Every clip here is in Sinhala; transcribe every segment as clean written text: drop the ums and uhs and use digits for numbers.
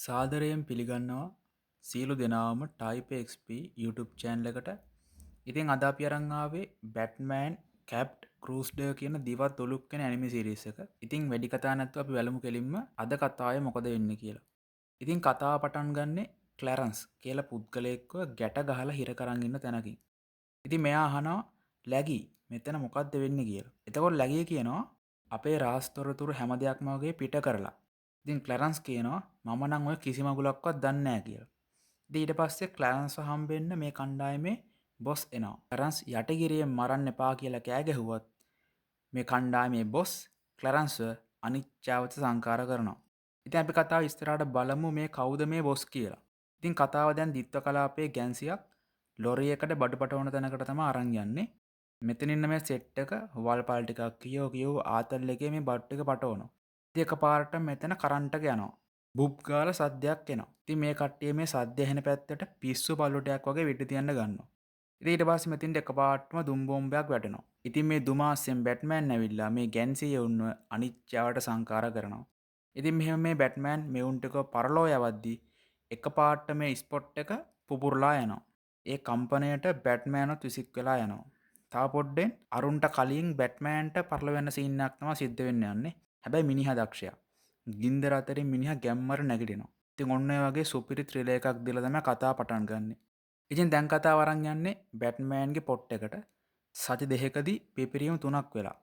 සාදරයෙන් පිළිගන්නවා සියලු දෙනාම Type XP YouTube channel එකට. ඉතින් අද අපි අරන් ආවේ Batman Capped Crusader කියන දිවත් ඔලුක් වෙන anime series එක. ඉතින් වැඩි කතා නැතුව අපි බලමු කෙලින්ම අද කතාවේ මොකද වෙන්නේ කියලා. ඉතින් කතාව පටන් ගන්නෙ ක්ලැරන්ස් කියලා පුද්ගලයෙක්ව ගැට ගහලා හිර කරන් ඉන්න තැනකින්. ඉතින් මෙයා අහනවා ලැගි මෙතන මොකද්ද වෙන්නේ කියලා. එතකොට ලැගි කියනවා අපේ රාජ්‍යතොරතුරු හැම දෙයක්ම වගේ පිට කරලා. ඉතින් ක්ලැරන්ස් කියනවා මම නම් ඔය කිසි මගුලක්වත් දන්නේ නැහැ කියලා. ඉතින් ඊට පස්සේ ක්ලැරන්ස්ව හම්බෙන්න මේ කණ්ඩායමේ බොස් එනවා. ක්ලැරන්ස් යටිගිරියෙන් මරන්න එපා කියලා කෑ ගැහුවත් මේ කණ්ඩායමේ බොස් ක්ලැරන්ස්ව අනිච්චාවත සංකාර කරනවා. ඉතින් අපි කතාව ඉස්සරහට බලමු මේ කවුද මේ බොස් කියලා. ඉතින් කතාව දැන් දිත්ව කලාපයේ ගැන්සියක් ලොරි එකට බඩු පටවන තැනකට තමයි අරන් යන්නේ. මෙතන ඉන්න මේ සෙට් එක වල්පල් ටිකක් කියෝ ආතල් එකේ මේ බට් එක පටවනවා. ඉතින් එකපාරට මෙතන කරන්ට් එක යනවා. බුබ් ගාලා සද්දයක් එනවා. ඉතින් මේ කට්ටිය මේ සද්ද ඇහෙන පැත්තට පිස්සු පල්ලොටයක් වගේ වෙඩි තියන්න ගන්නවා. ඉතින් ඊට පස්සේ මෙතෙන්ට එකපාරටම දුම් බෝම්බයක් වැටෙනවා. ඉතින් මේ දුමාස්සෙන් බැට්මෑන් ඇවිල්ලා මේ ගැන්සිය උන්ව අනිච්චාවට සංකාර කරනවා. ඉතින් මෙහෙම මේ බැට්මෑන් මෙවුන්ට එක පරලෝ යවද්දී එකපාරට මේ ස්පොට් එක පුපුරලා යනවා. ඒ කම්පනයට බැට්මෑන්වත් විසික් වෙලා යනවා. තව පොඩ්ඩෙන් අරුන්ට කලින් බැට්මෑන්ට පරලවෙන්න සීන් එකක් තමයි සිද්ධ වෙන්න යන්නේ. හැබැයි මිනිහා දක්ෂයා. ගින්දර අතරින් මිනිහා ගැම්මර නැගිටිනවා. ඉතින් ඔන්න ඔය වගේ සුපිරි ත්‍රිලර් එකක් දීලා තමයි කතාව පටන් ගන්නෙ. ඉතින් දැන් කතාව අරන් යන්නේ බැට්මෑන්ගේ පොට් එකට. සති දෙකකදී පිපිරීම 3ක් වෙලා.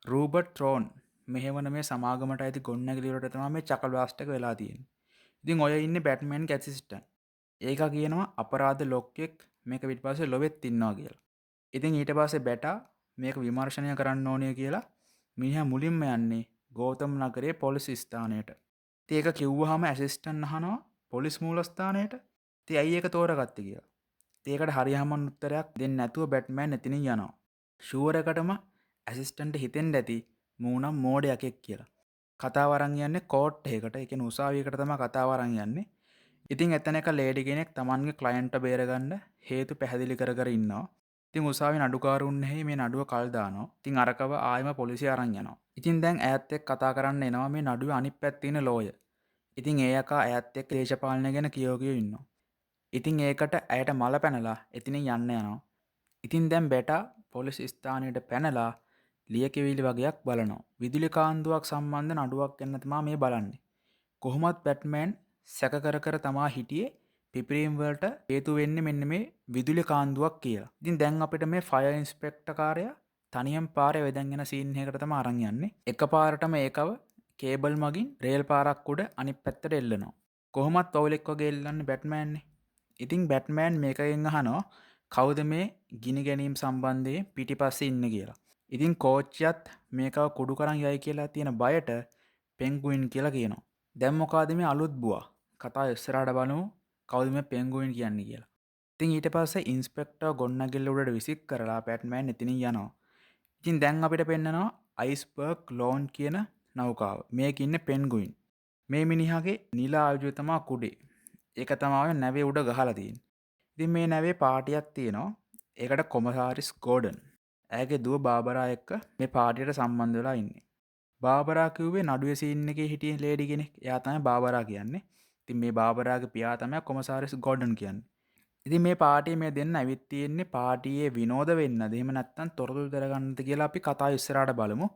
රූබර්ට් ත්‍රෝන් මෙහෙවන මේ සමාගමට අයිති ගොන්නැගිලි වලට තමයි මේ චකල් බ්ලාස්ට් එක වෙලා තියෙන්නේ. ඉතින් ඔය ඉන්නේ බැට්මෑන්ගේ ඇසිස්ටන්ට්. ඒකා කියනවා අපරාධ ලොක්කෙක් මේක පිටිපස්සේ ලොවෙත් ඉන්නවා කියලා. ඉතින් ඊට පස්සේ බැටා මේක විමර්ශනය කරන්න ඕනේ කියලා මිනිහා මුලින්ම යන්නේ ගෞතම නගරයේ පොලිස් ස්ථානයට. ඉතින් ඒක කිව්වහම ඇසිස්ටන්ට් අහනවා පොලිස් මූලස්ථානයට. ඉතින් ඇයි ඒක තෝරගත්තේ කියලා. ඉතින් ඒකට හරියහමන් උත්තරයක් දෙන්නේ නැතුව බැට්මෑන් එතනින් යනවා. ෂුවර් එකටම ඇසිස්ටන්ට් හිතෙන්න ඇති මූනම් මෝඩ යකෙක් කියලා. කතාව අරන් යන්නේ කෝට් එකකට. ඒ කියන්නේ උසාවියකට තමයි කතාව අරන් යන්නේ. ඉතින් එතන එක ලේඩි කෙනෙක් තමන්ගේ ක්ලයන්ට්ට බේරගන්න හේතු පැහැදිලි කර කර ඉන්නවා. ඉතින් උසාවි නඩුකාරුන් මේ නඩුව කල් දානවා. ඉතින් අරකව ආයෙම පොලිසිය අරන් යනවා. ඉතින් දැන් ඈත් එක්ක කතා කරන්න එනවා මේ නඩුවේ අනිත් පැත්තේ ඉන්න ලෝයර්. ඉතින් ඒ යකා ඈත් එක්ක දේශපාලනය ගැන කියෝ ඉන්නවා. ඉතින් ඒකට ඇයට මල පැනලා එතනින් යන්න යනවා. ඉතින් දැන් බැටා පොලිස් ස්ථානයට පැනලා ලියකියවිලි වගේක් බලනවා. විදුලි කාන්දුවක් සම්බන්ධ නඩුවක් ගැන තමයි මේ බලන්නේ. කොහොමත් බැට්මෑන් සැක කර කර තමා හිටියේ පිපිරීම් වලට හේතු වෙන්නේ මෙන්න මේ විදුලි කාන්දුවක් කියලා. ඉතින් දැන් අපිට මේ ෆයර් ඉන්ස්පෙක්ටර් කාර්යයා තනියම පාරේ වෙදන් යන සීන් එකකට තමයි අරන් යන්නේ. එකපාරටම ඒකව කේබල් මගින් රේල් පාරක් උඩ අනිත් පැත්තට එල්ලනවා. කොහොමත් පවුලෙක් වගේ එල්ලන්නේ බැට්මෑන්නේ. ඉතින් බැට්මෑන් මේකෙන් අහනවා කවුද මේ ගිනි ගැනීම සම්බන්ධයෙන් පිටිපස්සේ ඉන්නේ කියලා. ඉතින් කෝච්චියත් මේකව කුඩු කරන් යයි කියලා තියෙන බයට පෙන්ගුයින් කියලා කියනවා. දැන් මොකಾದ මේ අලුත් බුවා? කතාව ඉස්සරහට බලමු කවුද මේ පෙන්ගුයින් කියන්නේ කියලා. ඉතින් ඊට පස්සේ ඉන්ස්පෙක්ටර් ගොන්නැගිල්ල උඩට විසික් කරලා බැට්මෑන් එතනින් යනවා. ඉතින් දැන් අපිට පෙන්නනවා අයිස්බර්ග් ලෝන් කියන නෞකාව. මේක ඉන්නේ පෙන්ගුයින්. මේ මිනිහාගේ නිල ආයුධය තමයි කුඩේ. ඒක තමයි නැවේ උඩ ගහලා තියෙන්නේ. ඉතින් මේ නැවේ පාටියක් තියෙනවා. ඒකට කොමසාරිස් ගෝඩන්. ඇයගේ දුව බාබරා එක්ක මේ පාටියට සම්බන්ධ වෙලා ඉන්නේ. බාබරා කිව්වේ නඩුවේ සීන් එකේ හිටිය ලේඩි කෙනෙක්. එයා තමයි බාබරා කියන්නේ. ඉතින් මේ බාබරාගේ පියා තමයි කොමසාරිස් ගෝඩන් කියන්නේ. ඉතින් මේ පාටියේ මේ දෙන්න ඇවිත් තියෙන්නේ පාටියේ විනෝද වෙන්නද එහෙම නැත්නම් තොරතුරු දරගන්නද කියලා අපි කතාව ඉස්සරහට බලමු.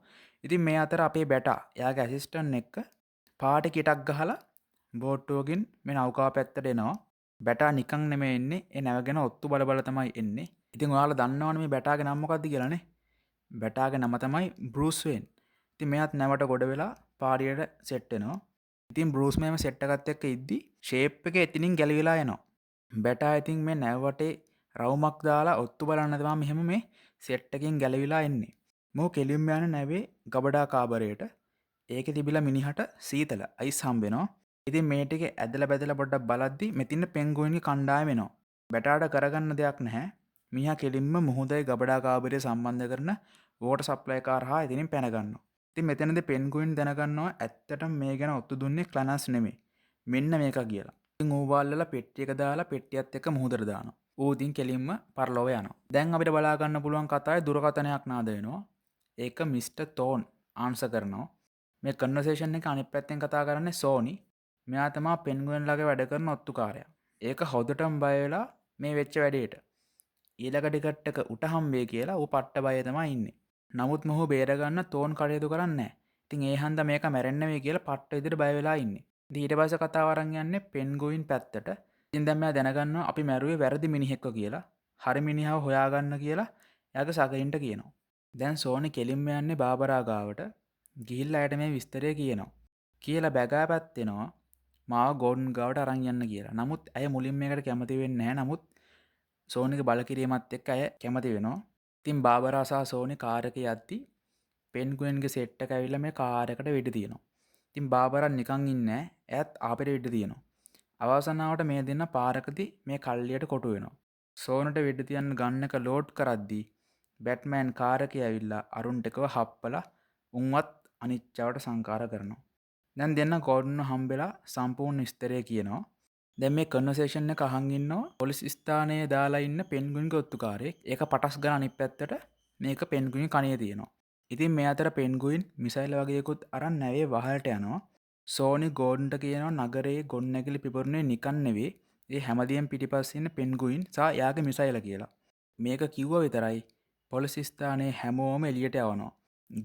ඉතින් මේ අතර අපේ බැටා එයාගේ ඇසිස්ටන්ට් එක්ක පාටි කිටක් ගහලා බෝට්ටුවකින් මේ නෞකාව පැත්තට එනවා. බැටා නිකන් නෙමෙයි එන්නේ. ඒ නැවගෙන ඔත්තු බල බල තමයි එන්නේ. ඉතින් ඔයාලා දන්නවනේ මේ බැටාගේ නම මොකක්ද කියලානේ. බැටාගේ නම තමයි බෲස් වේන්. ඉතින් මෙයාත් නැවට ගොඩ වෙලා පාටියට සෙට් වෙනවා. ඉතින් බෲස් මේම සෙට් එකත් එක්ක ඉද්දි ෂේප් එක එතනින් ගැලවිලා එනවා. බැටා ඉතින් මේ නැව වටේ රවුමක් දාලා ඔත්තු බලන්න තමයි මෙහෙම මේ සෙට් එකකින් ගැලවිලා එන්නේ. මොහු කෙලින්ම යන නැවේ ගබඩා කාමරයට. ඒකේ තිබිලා මිනිහට සීතල අයිස් හම්බ වෙනවා. ඉතින් මේ ටික ඇදලා බැදලා පොඩ්ඩක් බලද්දි මෙතින්න පෙන්ගුයින්ගේ කණ්ඩායම එනවා. බැටාට කරගන්න දෙයක් නැහැ. මිනිහා කෙලින්ම මුහුදේ ගබඩා කාමරය සම්බන්ධ කරන වෝටර් සප්ලයි කාර් හා එතනින් පැන ගන්නවා. ඉතින් මෙතනදී පෙන්ගුයින් දැනගන්නවා ඇත්තටම මේ ගැන ඔත්තු දුන්නේ ක්ලනස් නෙමෙයි. මෙන්න මේක කියලා. ඉතින් ඌ වල්ලලා පෙට්ටියක දාලා පෙට්ටියත් එක්ක මුහුදට දානවා. ඌ ඉතින් කෙලින්ම පරලොව යනවා. දැන් අපිට බලා ගන්න පුළුවන් කතාවේ දුරකථනයක් නාද වෙනවා. ඒක මිස්ටර් තෝන් ආන්සර් කරනවා. මේ කන්වර්සේෂන් එක අනිත් පැත්තෙන් කතා කරන්නේ සෝනි. මෙයා තමා පෙන්ගුවෙන්ලාගේ වැඩ කරන ඔත්තුකාරයා. ඒක හොඳටම බය වෙලා මේ වෙච්ච වැඩේට ඊළඟ ටිකට් එක උට හම්බේ කියලා ඌ පට්ට බය තමයි ඉන්නේ. නමුත් මොහු බේරගන්න තෝන් කටයුතු කරන්නේ නැහැ. ඉතින් ඒ හන්ද මේක මැරෙන්න වෙයි කියලා පට්ට විදිහට බය වෙලා ඉන්නේ. ඉතින් ඊට පස්සේ කතාව අරන් යන්නේ පෙන්ගුයින් පැත්තට. ඉතින් දැන් මෙයා දැනගන්නවා අපි මැරුවේ වැරදි මිනිහෙක්ව කියලා. හරි මිනිහව හොයාගන්න කියලා එයාගේ සගයින්ට කියනවා. දැන් සෝනි කෙලින්ම යන්නේ බාබරා ගාවට. ගිහිල්ලා ඇයට මේ විස්තරය කියනවා. කියලා බැගෑ පැත්තෙනවා මාව ගෝඩන් ගාවට අරන් යන්න කියලා. නමුත් ඇය මුලින් මේකට කැමති වෙන්නේ නැහැ. නමුත් සෝනිගේ බලකිරීමත් එක්ක ඇය කැමති වෙනවා. ඉතින් බාබරා සහ සෝනි කාර් එකේ යද්දි පෙන්ගුවෙන්ගේ සෙට් එක ඇවිල්ලා මේ කාර් එකට වෙඩි තියනවා. ඉතින් බාබරා නිකන් ඉන්නේ නැහැ. එයාත් ආපෙට වෙඩි තියනවා. අවසනාවට මේ දෙන්න පාරකදී මේ කල්ලියට කොටු වෙනවා. සෝනට වෙඩි තියන්න ගන්න එක ලෝඩ් කරද්දී බැට්මෑන් කාර් එකේ ඇවිල්ලා අරුන්ට එකව හප්පලා උන්වත් අනිච්චවට සංකාර කරනවා. දැන් දෙන්න ගෝඩන්ව හම්බෙලා සම්පූර්ණ විස්තරය කියනවා. දැන් මේ කන්වර්සේෂන් එක අහන් ඉන්නවා පොලිස් ස්ථානයේ දාලා ඉන්න පෙන්ගුයින්ගේ ඔත්තුකාරයෙක්. ඒක පටස් ගන්න අනිත් පැත්තට මේක පෙන්ගුයින් කණේ තියෙනවා. ඉතින් මේ අතර පෙන්ගුයින් මිසයිල් වගේකුත් අරන් නැවේ වහලට යනවා. සෝනි ගෝඩන්ට කියනවා නගරයේ ගොන්නැගිලි පිපුරුනේ නිකන් නෙවෙයි. ඒ හැමදේම පිටිපස්සේ ඉන්න පෙන්ගුයින් සහ එයාගේ මිසයිල කියලා. මේක කිව්ව විතරයි පොලිස් ස්ථානයේ හැමෝම එළියට යවනවා.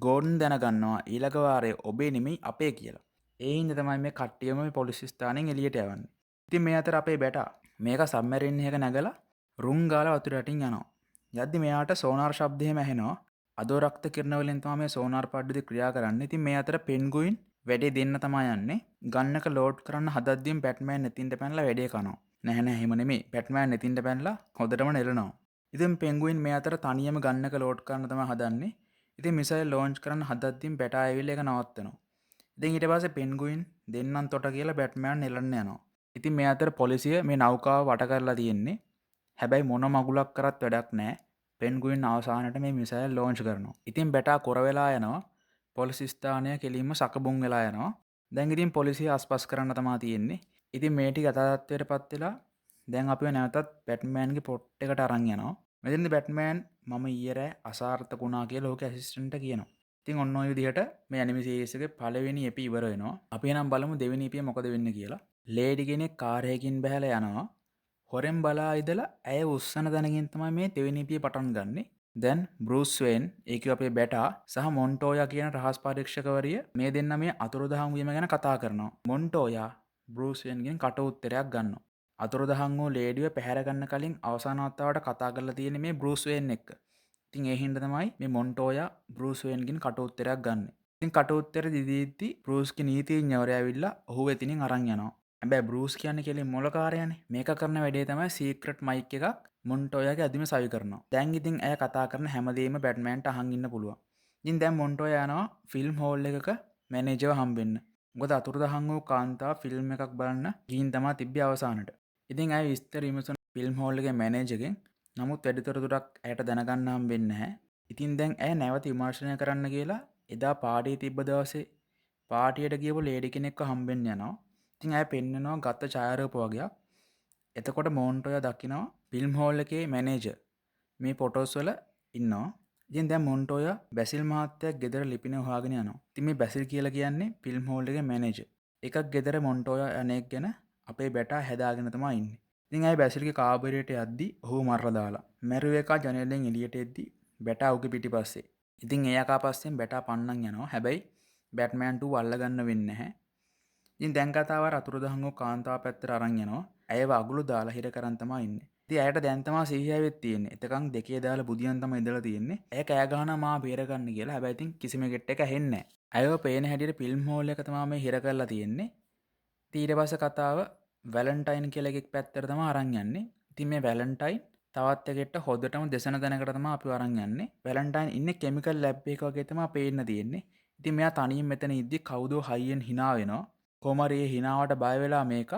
ගෝඩන් දැනගන්නවා ඊළඟ වාරයේ ඔබේ නෙමෙයි අපේ කියලා. ඒ හින්දා තමයි මේ කට්ටියම මේ පොලිස් ස්ථානයෙන් එළියට යවන්නේ. ඉතින් මේ අතර අපේ බැටා මේක සබ්මැරින් එක නැගලා රුම් ගාලා වතුර යටින් යනවා. යද්දි මෙයාට සෝනාර් ශබ්ද එහෙම ඇහෙනවා. අදෝ රක්ත කිරණ වලින් තමයි මේ සෝනාර් පඩුවේ ක්‍රියා කරන්නේ. ඉතින් මේ අතර පෙන්ගුයින් වැඩේ දෙන්න තමයි යන්නේ. ගන් එක ලෝඩ් කරන්න හදද්දිම බැට්මෑන් netinට පැනලා වැඩේ කනවා. නැහැ නෑ එහෙම නෙමෙයි. බැට්මෑන් netinට පැනලා හොඳටම නෙලනවා. ඉතින් පෙන්ගුයින් මේ අතර තනියම ගන් එක ලෝඩ් කරන්න තමයි හදන්නේ. ඉතින් මිසයිල් ලොන්ච් කරන්න හදද්දිම බැටා ඇවිල්ලා ඒක නවත්තනවා. ඉතින් ඊට පස්සේ පෙන්ගුයින් දෙන්නන් තොට කියලා බැට්මෑන් නෙලන්න යනවා. ඉතින් මේ අතර පොලිසිය මේ නෞකාව වට කරලා තියෙන්නේ. හැබැයි මොන මගුලක් කරත් වැඩක් නැහැ. පෙන්ගුයින් අවසානට මේ මිසයිල් ලොන්ච් කරනවා. ඉතින් බැටා කොර වෙලා යනවා. පොලිස් ස්ථානය කෙලින්ම සකබුන් වෙලා යනවා. දැන් ඉතින් පොලිසිය අස්පස් කරන්න තමයි තියෙන්නේ. ඉතින් මේ ටික යථාර්ථයටපත් වෙලා දැන් අපිව නැවතත් බැට්මෑන්ගේ පොට් එකට අරන් යනවා. මෙතනදී බැට්මෑන් මම ඊයේ රෑ අසාර්ථක වුණා කියලා ඔහුගේ ඇසිස්ටන්ට්ට කියනවා. ඉතින් ඔන්න ඔය විදිහට මේ ඇනිමේ සීරීස් එකේ පළවෙනි එපි ඉවර වෙනවා. අපි එනම් බලමු දෙවෙනි එපිය මොකද වෙන්නේ කියලා. ලේඩි කෙනෙක් කාර් එකකින් බහැලා යනවා. හොරෙන් බලා ඉදලා ඇය උස්සන තැනකින් තමයි මේ දෙවෙනි එපිය පටන් ගන්නෙ. දැන් බෲස් වේන් ඒ කිය අපේ බැටා සහ මොන්ටෝයා කියන රහස් පරීක්ෂකවරිය මේ දෙන්න මේ අතුරුදහන් වීම ගැන කතා කරනවා. මොන්ටෝයා බෲස් වේන්ගෙන් කට උත්තරයක් ගන්නවා. අතුරුදහන් වූ ලේඩිව පැහැර ගන්න කලින් අවසාන වතාවට කතා කරලා තියෙන්නේ මේ බෲස් වේන් එක්ක. ඉතින් ඒ හින්දා තමයි මේ මොන්ටෝයා බෲස් වේන්ගෙන් කට උත්තරයක් ගන්නෙ. ඉතින් කට උත්තර දීදී බෲස්ගේ නීතිඥවරයා ඇවිල්ලා ඔහුව එතනින් අරන් යනවා. හැබැයි බෲස් කියන්නේ කෙලින් මොලකාරයානේ. මේක කරන වැඩේ තමයි සීක්‍රට් මයික් එකක් මොන්ටෝයාගේ අදිම සවි කරනවා. දැන් ඉතින් ඇය කතා කරන හැමදේම බැට්මෑන්ට අහන් ඉන්න පුළුවන්. ඉතින් දැන් මොන්ටෝයා යනවා ෆිල්ම් හෝල් එකක මැනේජර්ව හම්බෙන්න. මොකද අතුරුදහන් වූ කාන්තාව ෆිල්ම් එකක් බලන්න ගිහින් තමයි තිබ්බේ අවසානට. ඉතින් ඇය විස්තර විමසන ෆිල්ම් හෝල් එකේ මැනේජර්ගෙන්. නමුත් වැඩිතොරතුරක් ඇයට දැනගන්න හම්බෙන්නේ නැහැ. ඉතින් දැන් ඇය නැවත විමර්ශනය කරන්න කියලා එදා පාටියේ තිබ්බ දවසේ පාටියට ගියපු ලේඩි කෙනෙක්ව හම්බෙන්න යනවා. ඉතින් ඇය පෙන්නනවා ගත්ත ඡායාරූප වගේක්. එතකොට මොන්ටෝයා දකිනවා ෆිල්ම් හෝල් එකේ මැනේජර් මේ ෆොටෝස් වල ඉන්නවා. ඉතින් දැන් මොන්ටෝයා බැසිල් මහත්තයා ගෙදර ලිපින හොයාගෙන යනවා. ඉතින් මේ බැසිල් කියලා කියන්නේ ෆිල්ම් හෝල් එකේ මැනේජර්. එකක් ගෙදර මොන්ටෝයා අනේක් ගැන අපේ බැටා හැදාගෙන තමයි ඉන්නේ. ඉතින් ඇයි බැසිල්ගේ කාමරයට යද්දි ඔහු මරලා දාලා. මැරුව එක ජනෙලෙන් එළියට එද්දි බැටා උගේ පිටිපස්සේ. ඉතින් ඒ යකා පස්සෙන් බැටා පන්නන් යනවා. හැබැයි බැට්මෑන් 2 අල්ලගන්න වෙන්නේ නැහැ. ඉතින් දැන් කතාව අතුරුදහන් වූ කාන්තාව පැත්තට අරන් යනවා. ඇයව අගුළු දාලා හිර කරන් තමයි ඉන්නේ. ඉතින් ඇයට දැන් තමයි සිහිය ඇවිත් තියෙන්නේ. එතකන් දෙකේ දාලා බුදියන් තමයි ඉඳලා තියෙන්නේ. ඇය කෑ ගහනවා මා බේරගන්න කියලා. හැබැයි ඉතින් කිසිම ගෙට් එක ඇහෙන්නේ නැහැ. ඇයව පේන හැටියට ෆිල්ම් හෝල් එක තමයි මේ හිර කරලා තියෙන්නේ. ඊට පස්සේ කතාව වැලන්ටයින් කියලා එකෙක් පැත්තට තමයි අරන් යන්නේ. ඉතින් මේ වැලන්ටයින් තවත් එකෙක්ට හොදටම දෙසන තැනකට තමයි අපි අරන් යන්නේ. වැලන්ටයින් ඉන්නේ කෙමිකල් ලැබ් එකක වගේ තමයි පේන්න තියෙන්නේ. ඉතින් මෙයා තනියෙන් මෙතන ඉද්දි කවුදෝ හයියෙන් hina වෙනවා. කොහමරි ඒ hinaවට බය වෙලා මේක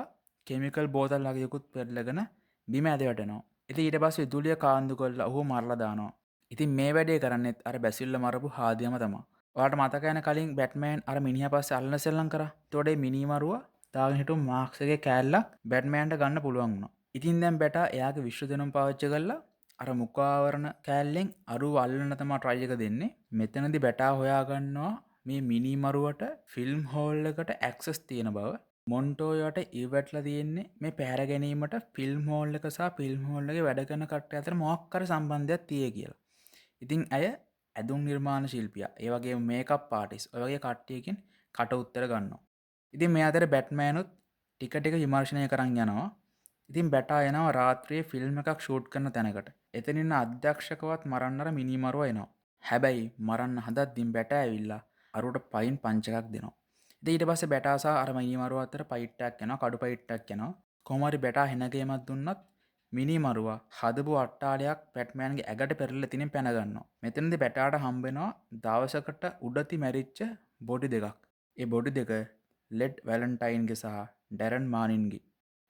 කෙමිකල් බෝතල් වගේකුත් පෙරලගෙන බිම ඇද වැටෙනවා. ඉතින් ඊට පස්සේ විදුලිය කාන්දු කරලා ඔහුව මරලා දානවා. ඉතින් මේ වැඩේ කරන්නේත් අර බැසිල්ල මරපු හාදියම තමයි. ඔයාලට මතක යන කලින් බැට්මෑන් අර මිනිහා පස්සේ අල්ලන සෙල්ලම් කරා. එතකොට මේ මිනි මරුවා දාගෙන හිටු මාක්ස් එකේ කෑල්ලක් බැට්මෑන්ට ගන්න පුළුවන් වුණා. ඉතින් දැන් බැටා එයාගේ විශ්ව දෙනුම් පාවිච්චි කරලා අර මුඛාවරණ කෑල්ලෙන් අරුව අල්ලන්න තමයි try එක දෙන්නේ. මෙතනදී බැටා හොයා ගන්නවා මේ මිනි මරුවට ෆිල්ම් හෝල් එකට ඇක්සස් තියෙන බව. මොන්ටෝයාට ඉවට්ලා තියෙන්නේ මේ පැහැර ගැනීමට ෆිල්ම් හෝල් එක සහ ෆිල්ම් හෝල් එකේ වැඩ කරන කට්ටිය අතර මොකක් කර සම්බන්ධයක් තියෙයි කියලා. ඉතින් ඇය ඇඳුම් නිර්මාණ ශිල්පියා. ඒ වගේම මේකප් ආටිස්ට්. ඔය වගේ කට්ටියකින් කට උත්තර ගන්නවා. ඉතින් මේ අතර බැට්මෑනුත් ටික ටික විමර්ශනය කරන් යනවා. ඉතින් බැටා එනවා රාත්‍රියේ ෆිල්ම් එකක් ෂූට් කරන තැනකට. එතනින් අධ්‍යක්ෂකවත් මරන්න අර මිනිමරුවා එනවා. හැබැයි මරන්න හදද්දී බැටා ඇවිල්ලා අරුවට පයින් පංච් එකක් දෙනවා. ඉතින් ඊට පස්සේ බැටා සහ අර මිනිමරුවා අතර ෆයිට් එකක් යනවා. කඩු ෆයිට් එකක් යනවා. කොහොම හරි බැටා හෙන ගේමක් දුන්නත් මිනිමරුවා හදපු අට්ටාලයක් බැට්මෑන්ගේ ඇඟට පෙරලලා තිනින් පැන ගන්නවා. මෙතනදී බැටාට හම්බ වෙනවා දවසකට උඩති මැරිච්ච බොඩි දෙකක්. ඒ බොඩි දෙක ලෙඩ් වැලන්ටයින්ගේ සහ ඩැරන් මානින්ගේ.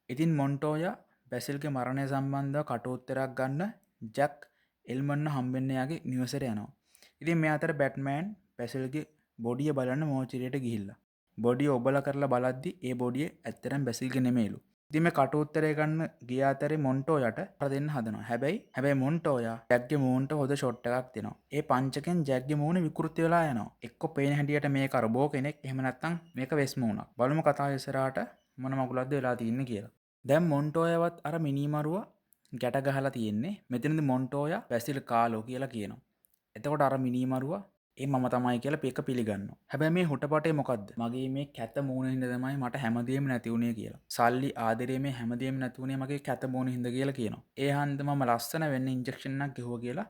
ඉතින් මොන්ටෝයා බැසිල්ගේ මරණය සම්බන්ධව කටඋත්තරයක් ගන්න ජැක් එල්මන්න හම්බෙන්න යාගේ නිවසට යනවා. ඉතින් මේ අතර බැට්මෑන් බැසිල්ගේ බොඩිය බලන්න මෝචරියට ගිහිල්ලා. බොඩිය ඔබලා කරලා බලද්දි ඒ බොඩිය ඇත්තටම බැසිල්ගේ නෙමෙයිලු. ඉතින් මේ කටඋත්තරය ගන්න ගිය අතරේ මොන්ටෝයාට අර දෙන්න හදනවා. හැබැයි මොන්ටෝයා ජැක්ගේ මූණට හොද ෂොට් එකක් දෙනවා. ඒ පංචකෙන් ජැක්ගේ මූණ විකෘති වෙලා යනවා. එක්ක පේන හැටියට මේක රොබෝ කෙනෙක්, එහෙම නැත්නම් මේක වෙස් මූණක්. බලමු කතාව ඉස්සරහට මොන මගුලක්ද වෙලා තියෙන්නේ කියලා. දැන් මොන්ටෝයවත් අර මිනිමරුවා ගැට ගහලා තියෙන්නේ. මෙතනදී මොන්ටෝයා බැසිල් කාලෝ කියලා කියනවා. එතකොට අර මිනිමරුවා ඒ මම තමයි කියලා පේක පිළිගන්නවා. හැබැයි මේ හුටපටේ මොකද්ද? මගේ මේ කැත මූණ හින්දා තමයි මට හැමදේම නැති වුණේ කියලා. සල්ලි ආදරේ මේ හැමදේම නැති වුණේ මගේ කැත මූණ හින්දා කියලා කියනවා. ඒ හන්ද මම ලස්සන වෙන්න ඉන්ජෙක්ෂන් එකක් ගෙහුවා කියලා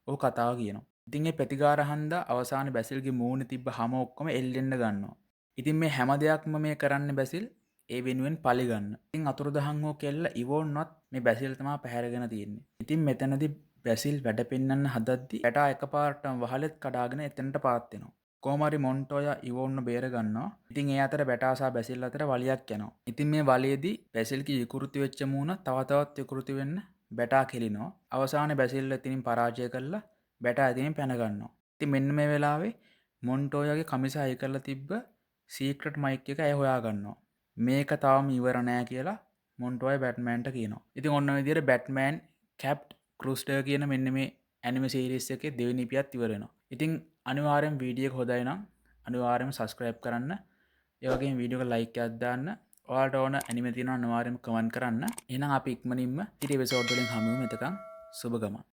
ඔහු කතාව කියනවා. ඉතින් ඒ ප්‍රතිකාර හන්දා අවසානයේ බැසිල්ගේ මූණේ තිබ්බ හැම ඔක්කොම එල්ලෙන්න ගන්නවා. ඉතින් මේ හැම දෙයක්ම මේ කරන්නේ බැසිල් ඒ වෙනුවෙන් පලි ගන්න. ඉතින් අතුරුදහන් වූ කෙල්ල ඉවෝන්වත් මේ බැසිල් තමයි පැහැරගෙන තියෙන්නේ. ඉතින් මෙතනදී බැසිල් වැඩ පෙන්වන්න හදද්දි බැටා එකපාරටම වහලෙත් කඩාගෙන එතනට පාත් වෙනවා. කොහොම හරි මොන්ටෝයා ඉවෝන්ව බේර ගන්නවා. ඉතින් ඒ අතර බැටා සහ බැසිල් අතර වලියක් යනවා. ඉතින් මේ වලියේදී බැසිල්ගේ විකෘති වෙච්ච මූණ තව තවත් විකෘති වෙන්න බැටා කෙලිනවා. අවසානයේ බැසිල් එතනින් පරාජය කරලා බැටා එතනින් පැන ගන්නවා. ඉතින් මෙන්න මේ වෙලාවේ මොන්ටෝයාගේ කමිස අය කරලා තිබ්බ සීක්‍රට් මයික් එක ඇය හොයා ගන්නවා. මේක තාම ඉවර නෑ කියලා මොන්ටෝයා බැට්මෑන්ට කියනවා. ඉතින් ඔන්න ඔය විදිහට බැට්මෑන් කැප්ට් ක්‍රූස්ඩර් කියන මෙන්න මේ ඇනිමේ සීරීස් එකේ දෙවෙනි ඉපියත් ඉවර වෙනවා. ඉතින් අනිවාර්යෙන් වීඩියෝ එක හොඳයි නම් අනිවාර්යෙන්ම subscribe කරන්න. ඒ වගේම වීඩියෝ එක like එකක් දාන්න. ඔයාලට ඕන ඇනිමේ තියෙනවා අනිවාර්යෙන්ම කමෙන්ට් කරන්න. එහෙනම් අපි ඉක්මනින්ම ඊට එපිසෝඩ් වලින් හමු වෙමු. එතකන් සුබ ගමන්.